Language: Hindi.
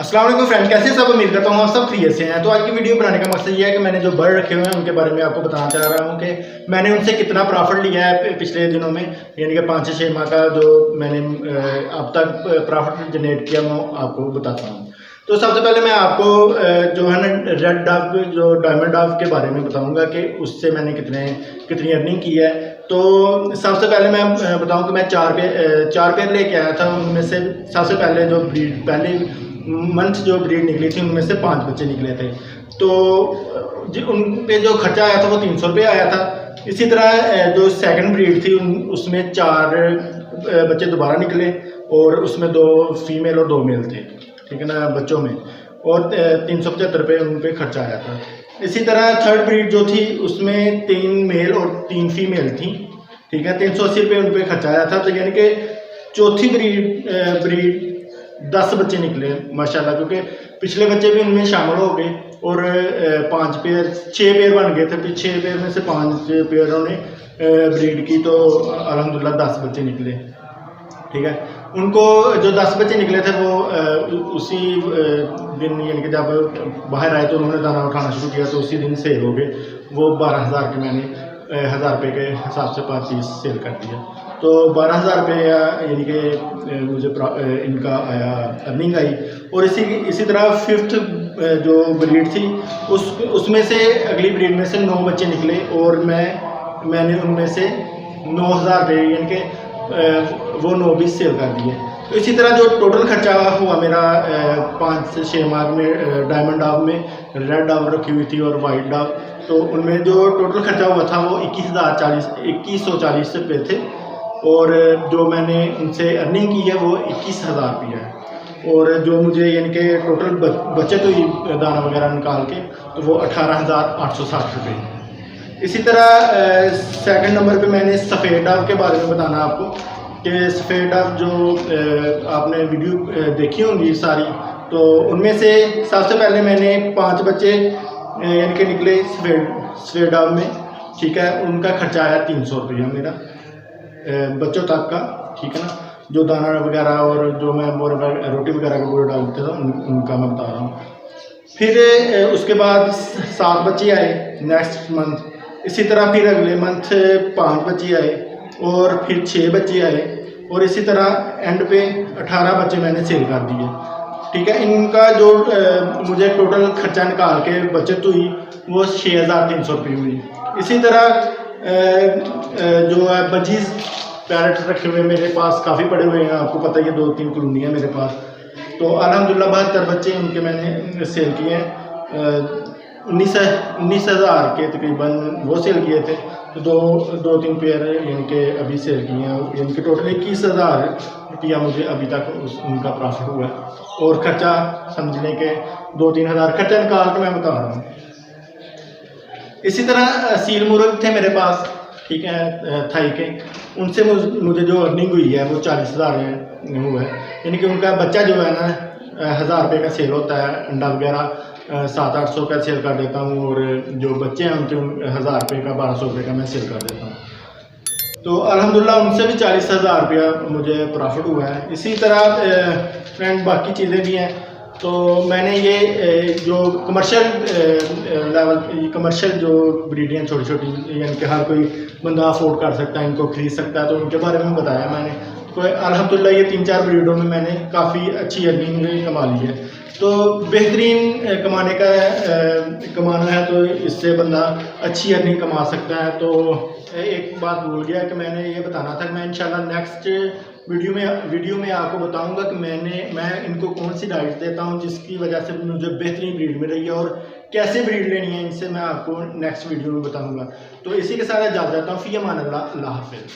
अस्सलाम वालेकुम फ्रेंड, कैसे सब? उम्मीद करता हूँ आप सब खैरियत से हैं। तो आज की वीडियो बनाने का मकसद ये है कि मैंने जो बर्ड रखे हुए हैं उनके बारे में आपको बताना चाह रहा हूँ कि मैंने उनसे कितना प्रॉफिट लिया है पिछले दिनों में, यानी कि 5 से 6 माह का जो मैंने अब तक प्रॉफिट जनरेट किया मैं आपको बताता हूँ। तो सबसे पहले मैं आपको जो है ना रेड डॉव जो डायमंड डॉव के बारे में बताऊंगा कि उससे मैंने कितनी अर्निंग की है। तो सबसे पहले मैं बताऊं कि मैं चार पेयर लेके आया था। उनमें से सबसे पहले जो ब्रीड पहले मंथ जो ब्रीड निकली थी उनमें से 5 बच्चे निकले थे। तो उन पे जो खर्चा आया था वो 300 रुपये आया था। इसी तरह जो सेकंड ब्रीड थी उसमें 4 बच्चे दोबारा निकले और उसमें 2 फीमेल और 2 मेल थे, ठीक है ना, बच्चों में, और 375 रुपये उन पर खर्चा आया था। इसी तरह थर्ड ब्रीड जो थी उसमें 3 मेल और 3 फीमेल थी, ठीक है, 380 रुपये उन पर खर्चा आया था। तो यानी कि चौथी ब्रीड 10 बच्चे निकले माशाल्लाह, क्योंकि पिछले बच्चे भी उनमें शामिल हो गए और 6 पेयर बन गए थे। फिर 6 पेयर में से 5 पेयरों ने ब्रीड की, तो अल्हम्दुलिल्लाह 10 बच्चे निकले, ठीक है। उनको जो 10 बच्चे निकले थे वो उसी दिन, यानी कि जब बाहर आए तो उन्होंने दाना उठाना शुरू किया तो उसी दिन सेल हो गए। वो 12,000 के मैंने 1000 रुपये के हिसाब से 5 पीस सेल कर दिया। तो 12,000 रुपये यानी कि मुझे इनका आया, अर्निंग आई। और इसी तरह फिफ्थ जो ब्रीड थी उसमें से अगली ब्रीड में से 9 बच्चे निकले और मैंने उनमें से 9,000 रुपये यानी कि वो 9 भी सेल कर दिए। तो इसी तरह जो टोटल खर्चा हुआ मेरा 5 से 6 माह में डायमंड डॉव में रेड डॉव रखी हुई थी और वाइट डॉव, तो उनमें जो टोटल खर्चा हुआ था वो 2140 रुपये थे। और जो मैंने उनसे अर्निंग की है वो 21,000 रुपये है। और जो मुझे यानी कि टोटल बचत हुई दाना वगैरह निकाल के तो वो 18,860 रुपये है। इसी तरह सेकंड नंबर पे मैंने सफ़ेद डॉव के बारे में बताना आपको कि सफ़ेद डॉव जो आपने वीडियो देखी होंगी सारी, तो उनमें से सबसे पहले मैंने 5 बच्चे यानी कि निकले सफ़ेद डॉव में, ठीक है। उनका खर्चा आया 300 रुपया मेरा बच्चों तक का, ठीक है ना, जो दाना वगैरह और जो मैं रोटी वगैरह का बोरा डालते था उनका मैं बता रहा हूँ। फिर उसके बाद 7 बच्चे आए नेक्स्ट मंथ। इसी तरह फिर अगले मंथ 5 बच्चे आए और फिर 6 बच्चे आए और इसी तरह एंड पे 18 बच्चे मैंने सेल कर दिए, ठीक है। इनका जो मुझे टोटल खर्चा निकाल के बचत हुई वो 6,300 रुपये हुई। इसी तरह जो है बजीज पैरेट रखे हुए मेरे पास काफ़ी पड़े हुए हैं, आपको पता ही है 2-3 कॉलोनी है मेरे पास। तो अल्हम्दुलिल्लाह 72 बच्चे उनके मैंने सेल किए हैं। 19,000 के तकरीबन वो सेल किए थे। तो 2-3 पेयर यानी कि अभी सेल किए हैं, यानी कि टोटल 21,000 रुपया मुझे अभी तक उनका प्रॉफिट हुआ है। और ख़र्चा समझने के 2-3 हज़ार खर्चा निकाल के मैं बता रहा हूँ। इसी तरह सील मुर्ग थे मेरे पास, ठीक है, थाई के। उनसे मुझे जो अर्निंग हुई है वो 40,000 हुआ है, यानी कि उनका बच्चा जो है ना 1,000 रुपये का सेल होता है, अंडा वगैरह 700-800 का सेल कर देता हूँ और जो बच्चे हैं उनके 1,000 रुपये का 1,200 रुपये का मैं सेल कर देता हूँ। तो अल्हम्दुलिल्लाह उनसे भी 40,000 रुपया मुझे प्रॉफिट हुआ है। इसी तरह फ्रेंड बाकी चीज़ें भी हैं। तो मैंने ये जो कमर्शियल जो ब्रीडें हैं छोटी-छोटी, यानी कि हर कोई बंदा अफोर्ड कर सकता है, इनको खरीद सकता है, तो उनके बारे में बताया मैंने। तो अल्हम्दुलिल्लाह ये 3-4 ब्रीडों में मैंने काफ़ी अच्छी अर्निंग कमा ली है। तो बेहतरीन कमाना है तो इससे बंदा अच्छी अर्निंग कमा सकता है। तो एक बात भूल गया कि मैंने ये बताना था कि मैं इंशाल्लाह नेक्स्ट वीडियो में आपको बताऊंगा कि मैं इनको कौन सी डाइट देता हूं जिसकी वजह से मुझे बेहतरीन ब्रीड मिल रही है और कैसे ब्रीड लेनी है इनसे मैं आपको नेक्स्ट वीडियो में बताऊंगा। तो इसी के साथ इजाज़त देता हूँ। फ़ी अमान अल्लाह, अल्लाह हाफ़िज़।